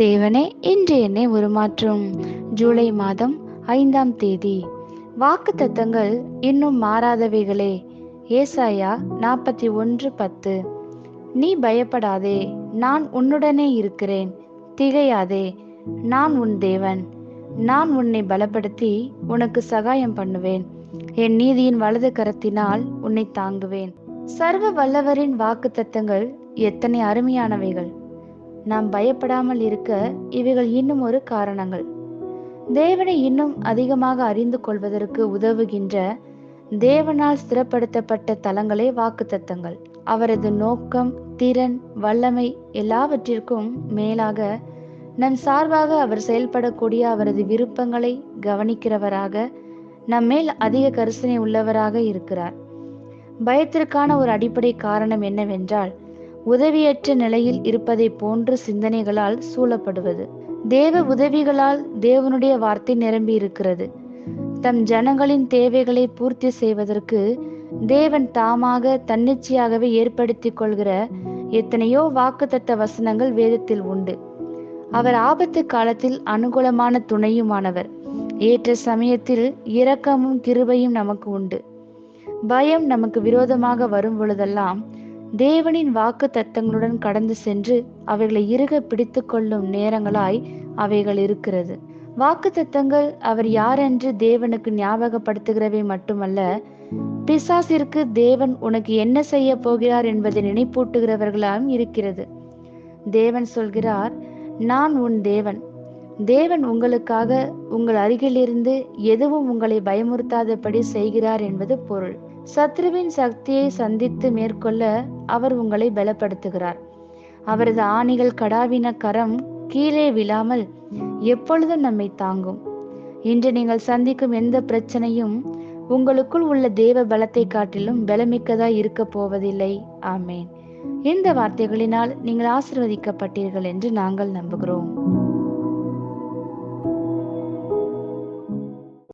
தேவனே, இன்று என்னை உருமாற்றும். ஜூலை மாதம் 5ஆம் தேதி. வாக்கு தத்தங்கள் இன்னும் மாறாதவைகளே. ஏசாயா 41:10. நீ பயப்படாதே, நான் உன்னுடனே இருக்கிறேன். திகையாதே, நான் உன் தேவன். நான் உன்னை பலப்படுத்தி உனக்கு சகாயம் பண்ணுவேன். என் நீதியின் வலது கரத்தினால் உன்னை தாங்குவேன். சர்வ வல்லவரின் வாக்கு தத்தங்கள் எத்தனை அருமையானவைகள்! நாம் பயப்படாமல் இருக்க இவைகள் இன்னும் ஒரு காரணங்கள். தேவனை இன்னும் அதிகமாக அறிந்து கொள்வதற்கு உதவுகின்ற தேவனால் ஸ்திரப்படுத்தப்பட்ட தலங்களே வாக்குத்தத்தங்கள். அவரது நோக்கம், திறன், வல்லமை எல்லாவற்றிற்கும் மேலாக நம் சார்பாக அவர் செயல்படக்கூடிய அவரது விருப்பங்களை கவனிக்கிறவராக, நம்மேல் அதிக கரிசனை உள்ளவராக இருக்கிறார். பயத்திற்கான ஒரு அடிப்படை காரணம் என்னவென்றால், உதவியற்ற நிலையில் இருப்பதை போன்ற சிந்தனைகளால் சூழப்படுவது. தேவ உதவிகளால் தேவனுடைய வார்த்தை நிரம்பி இருக்கிறது. தம் ஜனங்களின் தேவைகளை பூர்த்தி செய்வதற்கு தேவன் தாமாக தன்னிச்சையாகவே ஏற்படுத்தி கொள்கிற எத்தனையோ வாக்குத்தத்த வசனங்கள் வேதத்தில் உண்டு. அவர் ஆபத்து காலத்தில் அனுகூலமான துணையுமானவர். ஏற்ற சமயத்தில் இரக்கமும் கிருபையும் நமக்கு உண்டு. பயம் நமக்கு விரோதமாக வரும் பொழுதெல்லாம் தேவனின் வாக்கு தத்தங்களுடன் கடந்து சென்று அவைகளை இறுக பிடித்து கொள்ளும் நேரங்களாய் அவைகள் இருக்கிறது. வாக்கு தத்தங்கள் அவர் யாரென்று தேவனுக்கு ஞாபகப்படுத்துகிறவை மட்டுமல்ல, பிசாசிற்கு தேவன் உனக்கு என்ன செய்ய போகிறார் என்பதை நினைப்பூட்டுகிறவர்களாகவும் இருக்கிறது. தேவன் சொல்கிறார், நான் உன் தேவன். தேவன் உங்களுக்காக உங்கள் அருகிலிருந்து எதுவும் உங்களை பயமுறுத்தாதபடி செய்கிறார் என்பது பொருள். சத்ருவின் சக்தியை சந்தித்து மேற்கொள்ள அவர் உங்களை பலப்படுத்துகிறார். அவரது ஆணிகள் கடாவின கரம் கீழே விழாமல் எப்பொழுதும் நம்மை தாங்கும். இன்று நீங்கள் சந்திக்கும் எந்த பிரச்சனையும் உங்களுக்குள் உள்ள தேவ பலத்தை காட்டிலும் பலமிக்கதாய் இருக்க போவதில்லை. ஆமேன். இந்த வார்த்தைகளினால் நீங்கள் ஆசீர்வதிக்கப்பட்டீர்கள் என்று நாங்கள் நம்புகிறோம்.